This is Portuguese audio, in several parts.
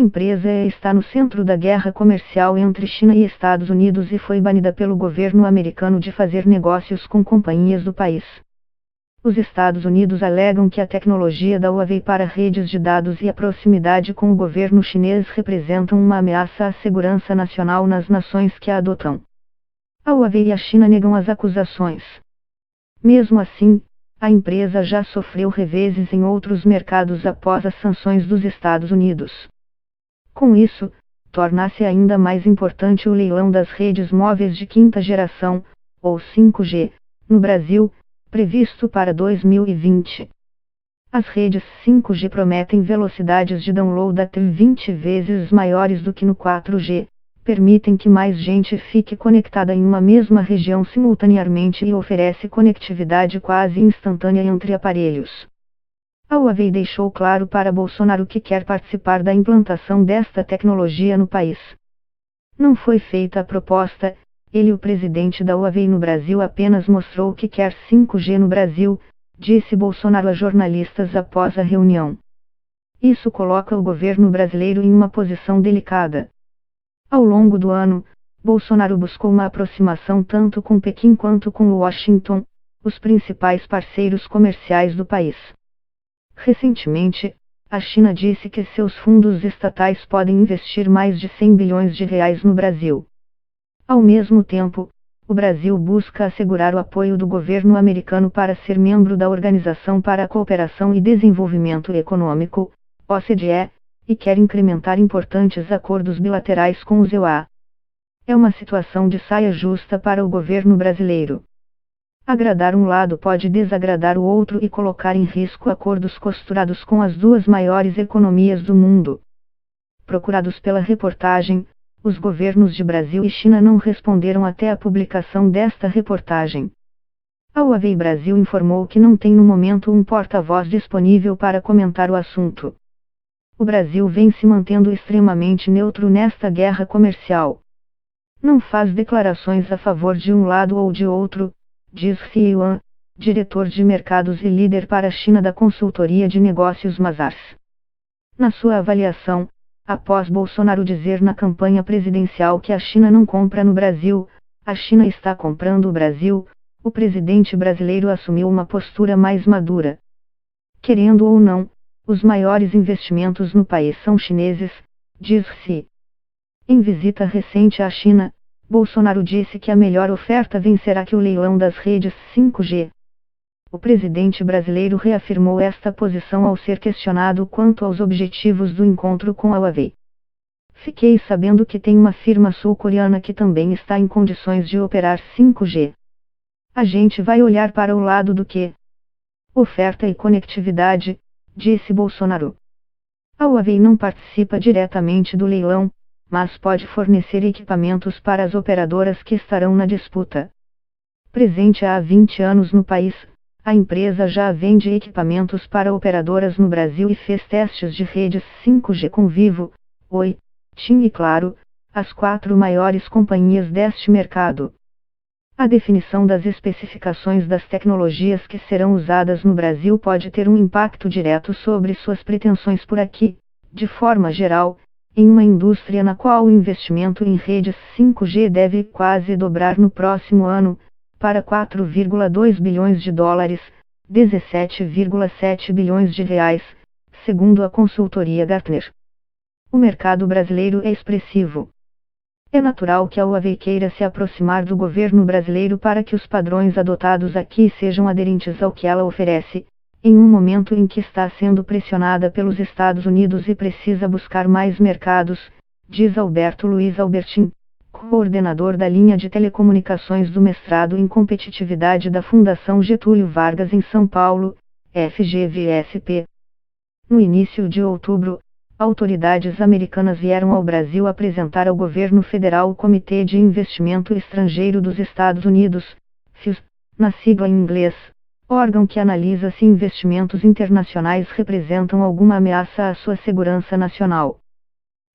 empresa está no centro da guerra comercial entre China e Estados Unidos e foi banida pelo governo americano de fazer negócios com companhias do país. Os Estados Unidos alegam que a tecnologia da Huawei para redes de dados e a proximidade com o governo chinês representam uma ameaça à segurança nacional nas nações que a adotam. A Huawei e a China negam as acusações. Mesmo assim, a empresa já sofreu reveses em outros mercados após as sanções dos Estados Unidos. Com isso, torna-se ainda mais importante o leilão das redes móveis de quinta geração, ou 5G, no Brasil, previsto para 2020. As redes 5G prometem velocidades de download até 20 vezes maiores do que no 4G, permitem que mais gente fique conectada em uma mesma região simultaneamente e oferece conectividade quase instantânea entre aparelhos. A Huawei deixou claro para Bolsonaro que quer participar da implantação desta tecnologia no país. Não foi feita a proposta. O presidente da Huawei no Brasil apenas mostrou que quer 5G no Brasil, disse Bolsonaro a jornalistas após a reunião. Isso coloca o governo brasileiro em uma posição delicada. Ao longo do ano, Bolsonaro buscou uma aproximação tanto com Pequim quanto com Washington, os principais parceiros comerciais do país. Recentemente, a China disse que seus fundos estatais podem investir mais de 100 bilhões de reais no Brasil. Ao mesmo tempo, o Brasil busca assegurar o apoio do governo americano para ser membro da Organização para a Cooperação e Desenvolvimento Econômico, OCDE, e quer incrementar importantes acordos bilaterais com os EUA. É uma situação de saia justa para o governo brasileiro. Agradar um lado pode desagradar o outro e colocar em risco acordos costurados com as duas maiores economias do mundo. Procurados pela reportagem, os governos de Brasil e China não responderam até a publicação desta reportagem. A Huawei Brasil informou que não tem no momento um porta-voz disponível para comentar o assunto. O Brasil vem se mantendo extremamente neutro nesta guerra comercial. Não faz declarações a favor de um lado ou de outro, diz He Yuan, diretor de mercados e líder para a China da consultoria de negócios Mazars. Na sua avaliação, após Bolsonaro dizer na campanha presidencial que a China não compra no Brasil, a China está comprando o Brasil, o presidente brasileiro assumiu uma postura mais madura. Querendo ou não, os maiores investimentos no país são chineses, diz-se. Em visita recente à China, Bolsonaro disse que a melhor oferta vencerá que o leilão das redes 5G. O presidente brasileiro reafirmou esta posição ao ser questionado quanto aos objetivos do encontro com a Huawei. Fiquei sabendo que tem uma firma sul-coreana que também está em condições de operar 5G. A gente vai olhar para o lado do que? Oferta e conectividade, disse Bolsonaro. A Huawei não participa diretamente do leilão, mas pode fornecer equipamentos para as operadoras que estarão na disputa. Presente há 20 anos no país, a empresa já vende equipamentos para operadoras no Brasil e fez testes de redes 5G com Vivo, Oi, TIM e Claro, as 4 maiores companhias deste mercado. A definição das especificações das tecnologias que serão usadas no Brasil pode ter um impacto direto sobre suas pretensões por aqui, de forma geral, em uma indústria na qual o investimento em redes 5G deve quase dobrar no próximo ano, para 4,2 bilhões de dólares, 17,7 bilhões de reais, segundo a consultoria Gartner. O mercado brasileiro é expressivo. É natural que a Huawei queira se aproximar do governo brasileiro para que os padrões adotados aqui sejam aderentes ao que ela oferece, em um momento em que está sendo pressionada pelos Estados Unidos e precisa buscar mais mercados, diz Alberto Luiz Albertin, coordenador da linha de telecomunicações do mestrado em competitividade da Fundação Getúlio Vargas em São Paulo, FGVSP. No início de outubro, autoridades americanas vieram ao Brasil apresentar ao governo federal o Comitê de Investimento Estrangeiro dos Estados Unidos, FIUS, na sigla em inglês, órgão que analisa se investimentos internacionais representam alguma ameaça à sua segurança nacional.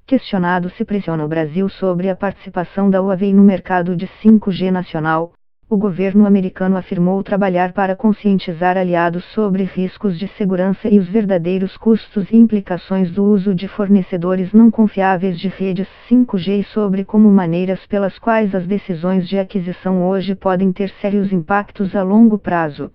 Questionado se pressiona o Brasil sobre a participação da Huawei no mercado de 5G nacional, O governo americano afirmou trabalhar para conscientizar aliados sobre riscos de segurança e os verdadeiros custos e implicações do uso de fornecedores não confiáveis de redes 5G e sobre como maneiras pelas quais as decisões de aquisição hoje podem ter sérios impactos a longo prazo.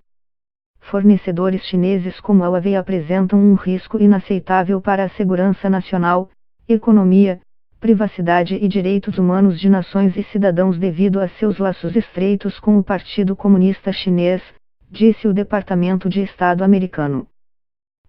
Fornecedores chineses como a Huawei apresentam um risco inaceitável para a segurança nacional, economia, privacidade e direitos humanos de nações e cidadãos devido a seus laços estreitos com o Partido Comunista Chinês, disse o Departamento de Estado americano.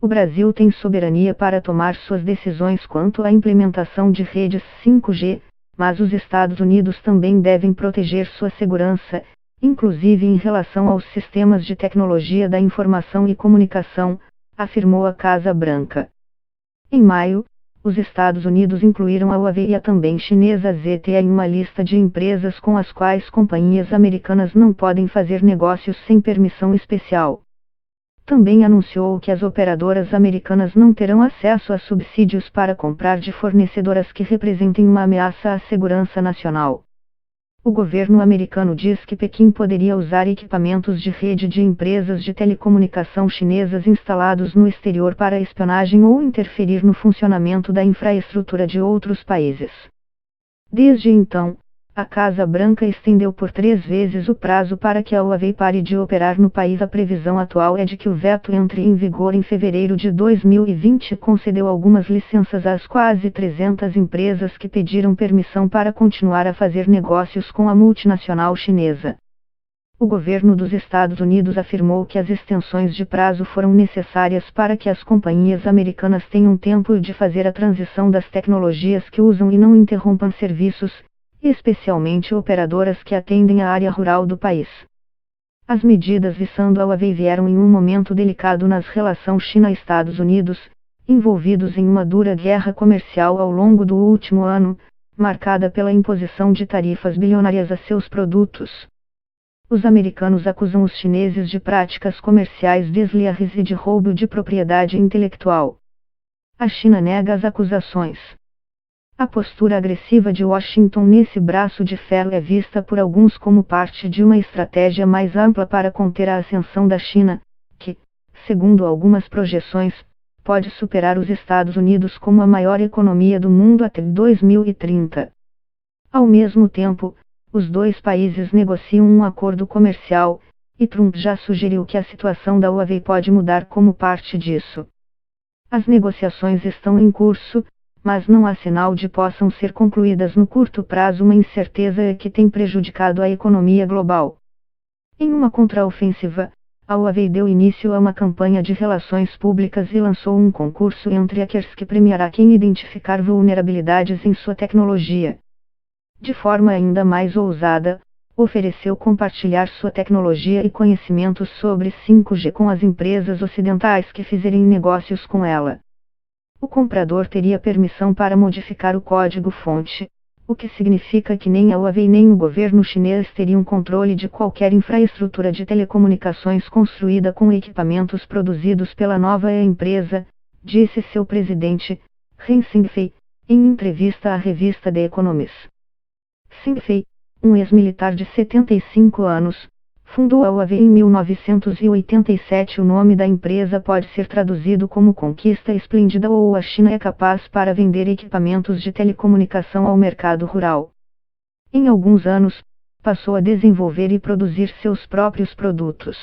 O Brasil tem soberania para tomar suas decisões quanto à implementação de redes 5G, mas os Estados Unidos também devem proteger sua segurança, inclusive em relação aos sistemas de tecnologia da informação e comunicação, afirmou a Casa Branca. Em maio, os Estados Unidos incluíram a Huawei e a também chinesa ZTE em uma lista de empresas com as quais companhias americanas não podem fazer negócios sem permissão especial. Também anunciou que as operadoras americanas não terão acesso a subsídios para comprar de fornecedoras que representem uma ameaça à segurança nacional. O governo americano diz que Pequim poderia usar equipamentos de rede de empresas de telecomunicação chinesas instalados no exterior para espionagem ou interferir no funcionamento da infraestrutura de outros países. Desde então, a Casa Branca estendeu por 3 vezes o prazo para que a Huawei pare de operar no país. A previsão atual é de que o veto entre em vigor em fevereiro de 2020 e concedeu algumas licenças às quase 300 empresas que pediram permissão para continuar a fazer negócios com a multinacional chinesa. O governo dos Estados Unidos afirmou que as extensões de prazo foram necessárias para que as companhias americanas tenham tempo de fazer a transição das tecnologias que usam e não interrompam serviços, especialmente operadoras que atendem a área rural do país. As medidas visando a Huawei vieram em um momento delicado nas relações China-Estados Unidos, envolvidos em uma dura guerra comercial ao longo do último ano, marcada pela imposição de tarifas bilionárias a seus produtos. Os americanos acusam os chineses de práticas comerciais desleais e de roubo de propriedade intelectual. A China nega as acusações. A postura agressiva de Washington nesse braço de ferro é vista por alguns como parte de uma estratégia mais ampla para conter a ascensão da China, que, segundo algumas projeções, pode superar os Estados Unidos como a maior economia do mundo até 2030. Ao mesmo tempo, os dois países negociam um acordo comercial, e Trump já sugeriu que a situação da Huawei pode mudar como parte disso. As negociações estão em curso, mas não há sinal de possam ser concluídas no curto prazo. Uma incerteza que tem prejudicado a economia global. Em uma contraofensiva, a Huawei deu início a uma campanha de relações públicas e lançou um concurso entre hackers que premiará quem identificar vulnerabilidades em sua tecnologia. De forma ainda mais ousada, ofereceu compartilhar sua tecnologia e conhecimentos sobre 5G com as empresas ocidentais que fizerem negócios com ela. O comprador teria permissão para modificar o código-fonte, o que significa que nem a Huawei nem o governo chinês teriam controle de qualquer infraestrutura de telecomunicações construída com equipamentos produzidos pela nova empresa, disse seu presidente, Ren Xingfei, em entrevista à revista The Economist. Xingfei, um ex-militar de 75 anos, fundou a Huawei em 1987. O nome da empresa pode ser traduzido como Conquista Esplêndida ou A China é capaz para vender equipamentos de telecomunicação ao mercado rural. Em alguns anos, passou a desenvolver e produzir seus próprios produtos.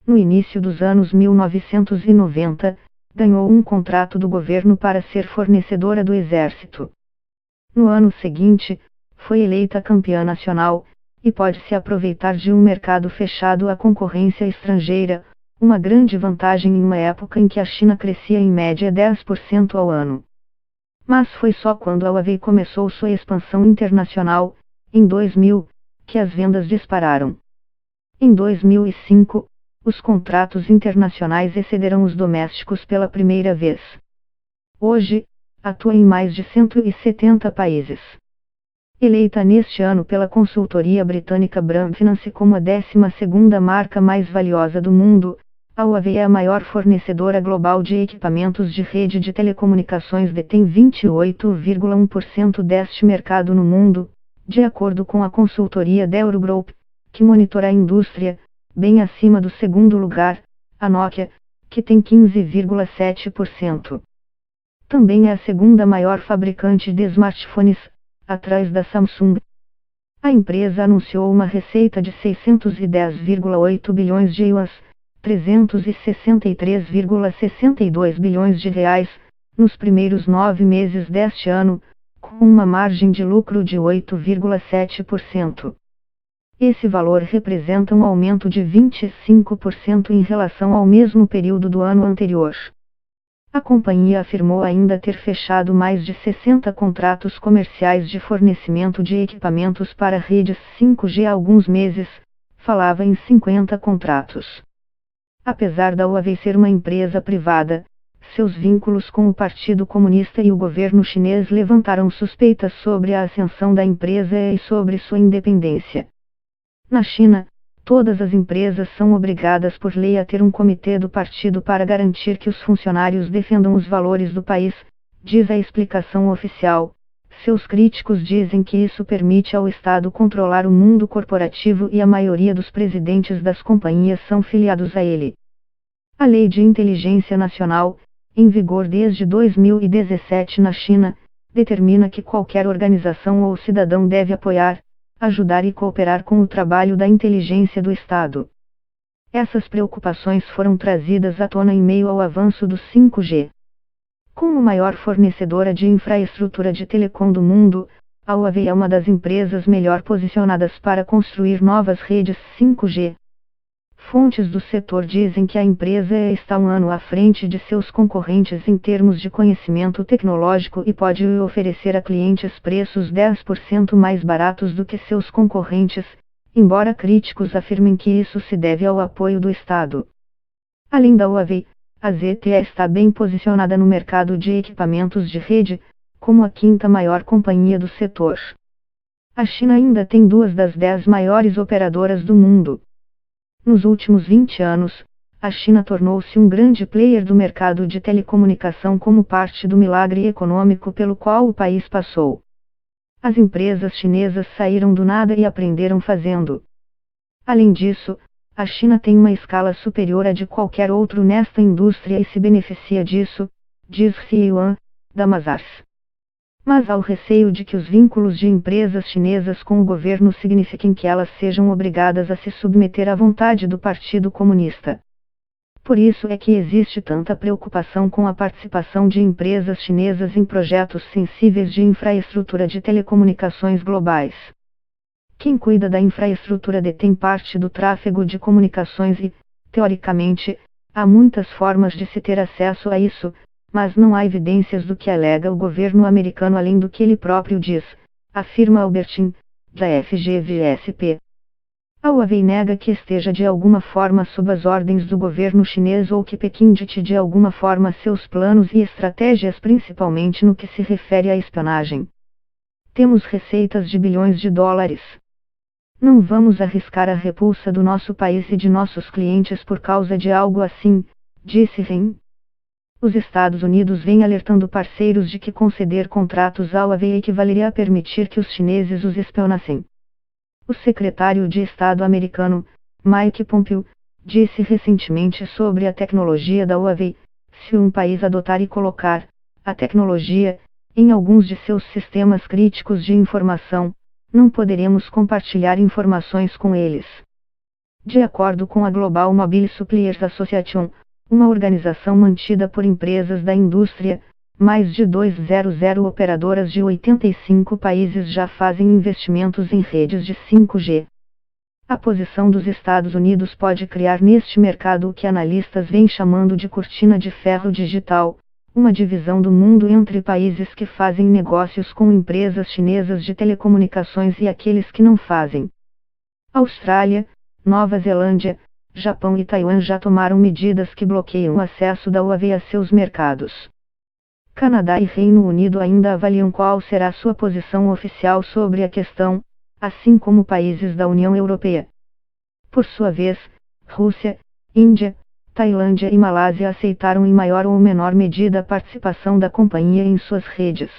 No início dos anos 1990, ganhou um contrato do governo para ser fornecedora do exército. No ano seguinte, foi eleita campeã nacional, e pode se aproveitar de um mercado fechado à concorrência estrangeira, uma grande vantagem em uma época em que a China crescia em média 10% ao ano. Mas foi só quando a Huawei começou sua expansão internacional, em 2000, que as vendas dispararam. Em 2005, os contratos internacionais excederam os domésticos pela primeira vez. Hoje, atua em mais de 170 países. Eleita neste ano pela consultoria britânica Brand Finance como a 12ª marca mais valiosa do mundo, a Huawei é a maior fornecedora global de equipamentos de rede de telecomunicações, detém 28,1% deste mercado no mundo, de acordo com a consultoria The Eurogroup, que monitora a indústria, bem acima do segundo lugar, a Nokia, que tem 15,7%. Também é a segunda maior fabricante de smartphones, atrás da Samsung. A empresa anunciou uma receita de 610,8 bilhões de yuans, 363,62 bilhões de reais, nos primeiros 9 meses deste ano, com uma margem de lucro de 8,7%. Esse valor representa um aumento de 25% em relação ao mesmo período do ano anterior. A companhia afirmou ainda ter fechado mais de 60 contratos comerciais de fornecimento de equipamentos para redes 5G há alguns meses, falava em 50 contratos. Apesar da Huawei ser uma empresa privada, seus vínculos com o Partido Comunista e o governo chinês levantaram suspeitas sobre a ascensão da empresa e sobre sua independência. Na China, todas as empresas são obrigadas por lei a ter um comitê do partido para garantir que os funcionários defendam os valores do país, diz a explicação oficial. Seus críticos dizem que isso permite ao Estado controlar o mundo corporativo e a maioria dos presidentes das companhias são filiados a ele. A Lei de Inteligência Nacional, em vigor desde 2017 na China, determina que qualquer organização ou cidadão deve apoiar, ajudar e cooperar com o trabalho da inteligência do Estado. Essas preocupações foram trazidas à tona em meio ao avanço do 5G. Como maior fornecedora de infraestrutura de telecom do mundo, a Huawei é uma das empresas melhor posicionadas para construir novas redes 5G. Fontes do setor dizem que a empresa está um ano à frente de seus concorrentes em termos de conhecimento tecnológico e pode oferecer a clientes preços 10% mais baratos do que seus concorrentes, embora críticos afirmem que isso se deve ao apoio do Estado. Além da Huawei, a ZTE está bem posicionada no mercado de equipamentos de rede, como a quinta maior companhia do setor. A China ainda tem 2 das 10 maiores operadoras do mundo. Nos últimos 20 anos, a China tornou-se um grande player do mercado de telecomunicação como parte do milagre econômico pelo qual o país passou. As empresas chinesas saíram do nada e aprenderam fazendo. Além disso, a China tem uma escala superior à de qualquer outro nesta indústria e se beneficia disso, diz Xie Yuan, da Mazars. Mas há o receio de que os vínculos de empresas chinesas com o governo signifiquem que elas sejam obrigadas a se submeter à vontade do Partido Comunista. Por isso é que existe tanta preocupação com a participação de empresas chinesas em projetos sensíveis de infraestrutura de telecomunicações globais. Quem cuida da infraestrutura detém parte do tráfego de comunicações e, teoricamente, há muitas formas de se ter acesso a isso, mas não há evidências do que alega o governo americano além do que ele próprio diz, afirma Albertin, da FGVSP. A Huawei nega que esteja de alguma forma sob as ordens do governo chinês ou que Pequim dite de alguma forma seus planos e estratégias principalmente no que se refere à espionagem. Temos receitas de bilhões de dólares. Não vamos arriscar a repulsa do nosso país e de nossos clientes por causa de algo assim, disse Ren. Os Estados Unidos vêm alertando parceiros de que conceder contratos à Huawei equivaleria a permitir que os chineses os espionassem. O secretário de Estado americano, Mike Pompeo, disse recentemente sobre a tecnologia da Huawei: se um país adotar e colocar a tecnologia em alguns de seus sistemas críticos de informação, não poderemos compartilhar informações com eles. De acordo com a Global Mobile Suppliers Association, uma organização mantida por empresas da indústria, mais de 200 operadoras de 85 países já fazem investimentos em redes de 5G. A posição dos Estados Unidos pode criar neste mercado o que analistas vêm chamando de cortina de ferro digital, uma divisão do mundo entre países que fazem negócios com empresas chinesas de telecomunicações e aqueles que não fazem. Austrália, Nova Zelândia, Japão e Taiwan já tomaram medidas que bloqueiam o acesso da Huawei a seus mercados. Canadá e Reino Unido ainda avaliam qual será sua posição oficial sobre a questão, assim como países da União Europeia. Por sua vez, Rússia, Índia, Tailândia e Malásia aceitaram em maior ou menor medida a participação da companhia em suas redes.